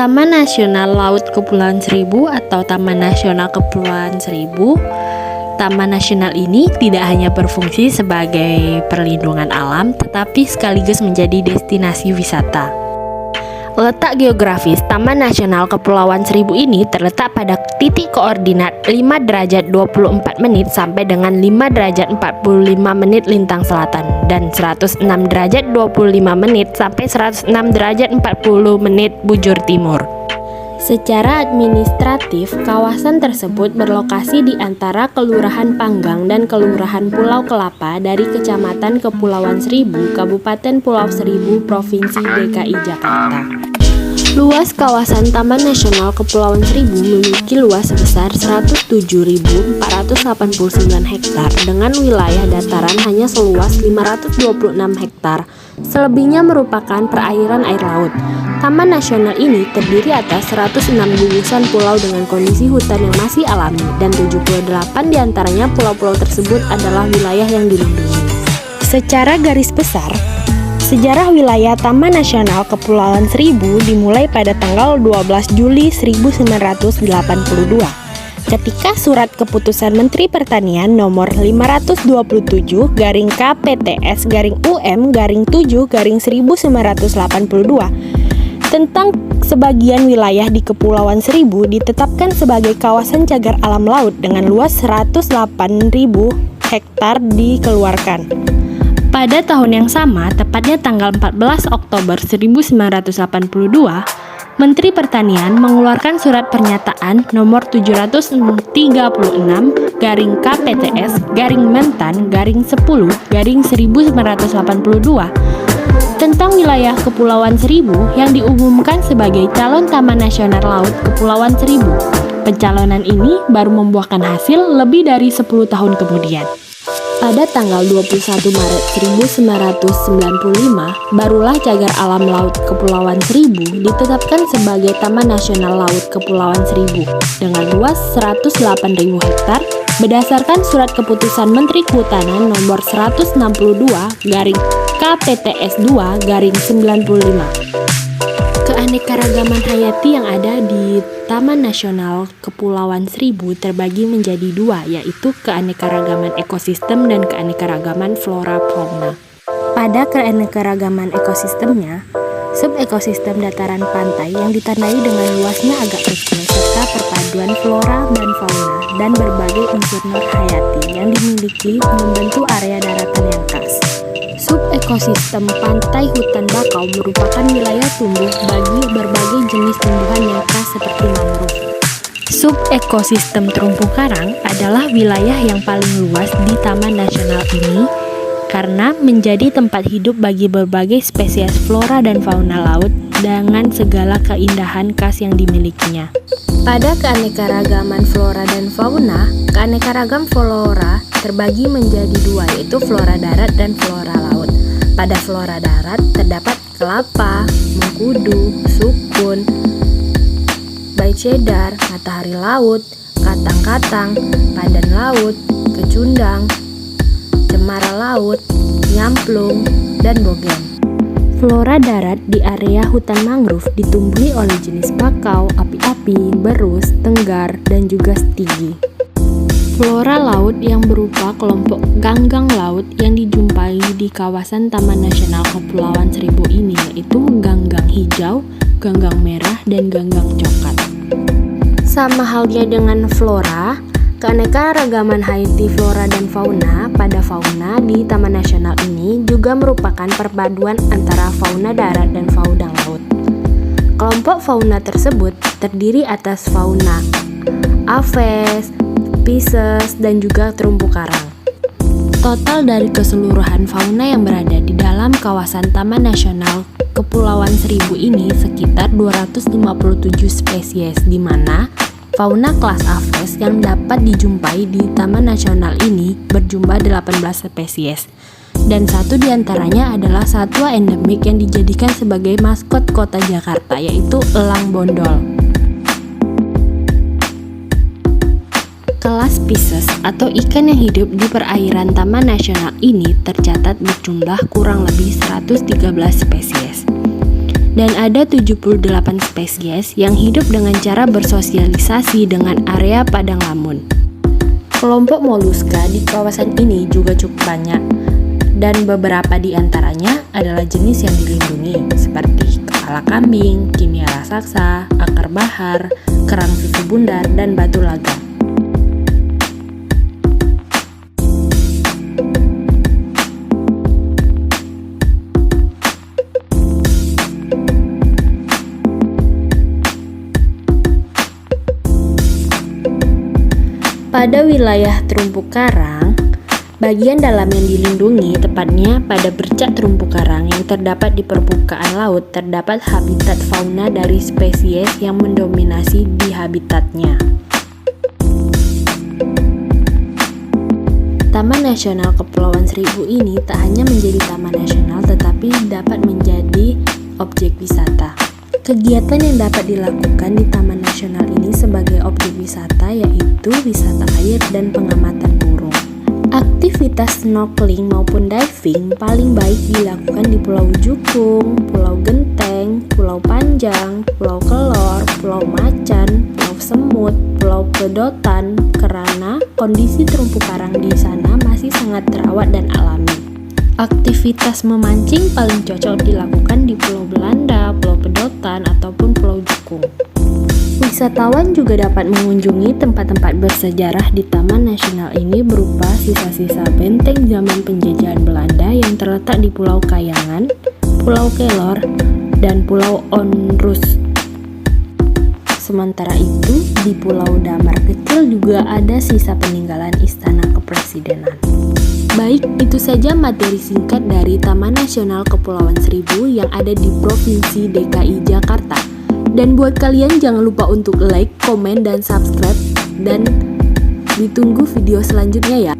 Taman Nasional Laut Kepulauan Seribu atau Taman Nasional Kepulauan Seribu. Taman nasional ini tidak hanya berfungsi sebagai perlindungan alam, tetapi sekaligus menjadi destinasi wisata. Letak geografis Taman Nasional Kepulauan Seribu ini terletak pada titik koordinat 5 derajat 24 menit sampai dengan 5 derajat 45 menit lintang selatan dan 106 derajat 25 menit sampai 106 derajat 40 menit bujur timur. Secara administratif, kawasan tersebut berlokasi di antara Kelurahan Panggang dan Kelurahan Pulau Kelapa dari Kecamatan Kepulauan Seribu, Kabupaten Pulau Seribu, Provinsi DKI Jakarta. Luas kawasan Taman Nasional Kepulauan Seribu memiliki luas sebesar 107.489 hektar dengan wilayah dataran hanya seluas 526 hektar. Selebihnya merupakan perairan air laut. Taman nasional ini terdiri atas 106 gugusan pulau dengan kondisi hutan yang masih alami dan 78 diantaranya pulau-pulau tersebut adalah wilayah yang dilindungi. Secara garis besar, sejarah wilayah Taman Nasional Kepulauan Seribu dimulai pada tanggal 12 Juli 1982 ketika Surat Keputusan Menteri Pertanian nomor 527/KPTS/UM/7/1982 tentang sebagian wilayah di Kepulauan Seribu ditetapkan sebagai kawasan cagar alam laut dengan luas 108.000 hektar dikeluarkan. Pada tahun yang sama, tepatnya tanggal 14 Oktober 1982, Menteri Pertanian mengeluarkan surat pernyataan nomor 736/KPTS/Mentan/10/1982 tentang wilayah Kepulauan Seribu yang diumumkan sebagai calon Taman Nasional Laut Kepulauan Seribu. Pencalonan ini baru membuahkan hasil lebih dari 10 tahun kemudian. Pada tanggal 21 Maret 1995, barulah cagar alam laut Kepulauan Seribu ditetapkan sebagai Taman Nasional Laut Kepulauan Seribu dengan luas 108.000 hektar berdasarkan Surat Keputusan Menteri Kehutanan nomor 162/KPTS2/95. Keanekaragaman hayati yang ada di Taman Nasional Kepulauan Seribu terbagi menjadi dua, yaitu keanekaragaman ekosistem dan keanekaragaman flora fauna. Pada keanekaragaman ekosistemnya, subekosistem dataran pantai yang ditandai dengan luasnya agak kecil serta perpaduan flora dan fauna dan berbagai unsur hayati yang dimiliki membentuk area daratan yang khas. Subekosistem pantai hutan bakau merupakan wilayah tumbuh bagi berbagai jenis tumbuhan yang khas seperti mangrove. Subekosistem terumpu karang adalah wilayah yang paling luas di Taman Nasional ini karena menjadi tempat hidup bagi berbagai spesies flora dan fauna laut dengan segala keindahan khas yang dimilikinya. Pada keanekaragaman flora dan fauna, keanekaragam flora terbagi menjadi dua, yaitu flora darat dan flora laut. Pada flora darat terdapat kelapa, mengkudu, sukun, bai cedar, matahari laut, katang-katang, pandan laut, kecundang, cemara laut, nyamplung, dan bogen. Flora darat di area hutan mangrove ditumbuhi oleh jenis bakau, api-api, berus, tenggar, dan juga stigi. Flora laut yang berupa kelompok ganggang laut yang dijumpai di kawasan Taman Nasional Kepulauan Seribu ini yaitu ganggang hijau, ganggang merah, dan ganggang coklat. Sama halnya dengan flora, keanekaragaman hayati flora dan fauna pada fauna di Taman Nasional ini juga merupakan perpaduan antara fauna darat dan fauna laut. Kelompok fauna tersebut terdiri atas fauna aves, Pisces, dan juga terumpu karang. Total dari keseluruhan fauna yang berada di dalam kawasan Taman Nasional Kepulauan Seribu ini sekitar 257 spesies, di mana fauna kelas Aves yang dapat dijumpai di Taman Nasional ini berjumlah 18 spesies. Dan satu diantaranya adalah satwa endemik yang dijadikan sebagai maskot kota Jakarta, yaitu elang bondol. Kelas Pisces atau ikan yang hidup di perairan Taman Nasional ini tercatat berjumlah kurang lebih 113 spesies. Dan ada 78 spesies yang hidup dengan cara bersosialisasi dengan area padang lamun. Kelompok moluska di kawasan ini juga cukup banyak, dan beberapa di antaranya adalah jenis yang dilindungi seperti kepala kambing, kimia raksasa, akar bahar, kerang susu bundar, dan batu laga. Pada wilayah terumpu karang, bagian dalam yang dilindungi, tepatnya pada bercak terumpu karang yang terdapat di permukaan laut, terdapat habitat fauna dari spesies yang mendominasi di habitatnya. Taman Nasional Kepulauan Seribu ini tak hanya menjadi taman nasional tetapi dapat menjadi objek wisata. Kegiatan yang dapat dilakukan di Taman Nasional ini sebagai objek wisata yaitu wisata air dan pengamatan burung. Aktivitas snorkeling maupun diving paling baik dilakukan di Pulau Jukung, Pulau Genteng, Pulau Panjang, Pulau Kelor, Pulau Macan, Pulau Semut, Pulau Kedotan karena kondisi terumpu karang di sana masih sangat terawat dan alami. Aktivitas memancing paling cocok dilakukan di Pulau Belanda, Pulau Kedotan, ataupun Pulau Jukung. Wisatawan juga dapat mengunjungi tempat-tempat bersejarah di Taman Nasional ini berupa sisa-sisa benteng zaman penjajahan Belanda yang terletak di Pulau Kayangan, Pulau Kelor, dan Pulau Onrus. Sementara itu, di Pulau Damar kecil juga ada sisa peninggalan Istana Kepresidenan. Baik, itu saja materi singkat dari Taman Nasional Kepulauan Seribu yang ada di Provinsi DKI Jakarta. Dan buat kalian jangan lupa untuk like, komen, dan subscribe. Dan ditunggu video selanjutnya ya.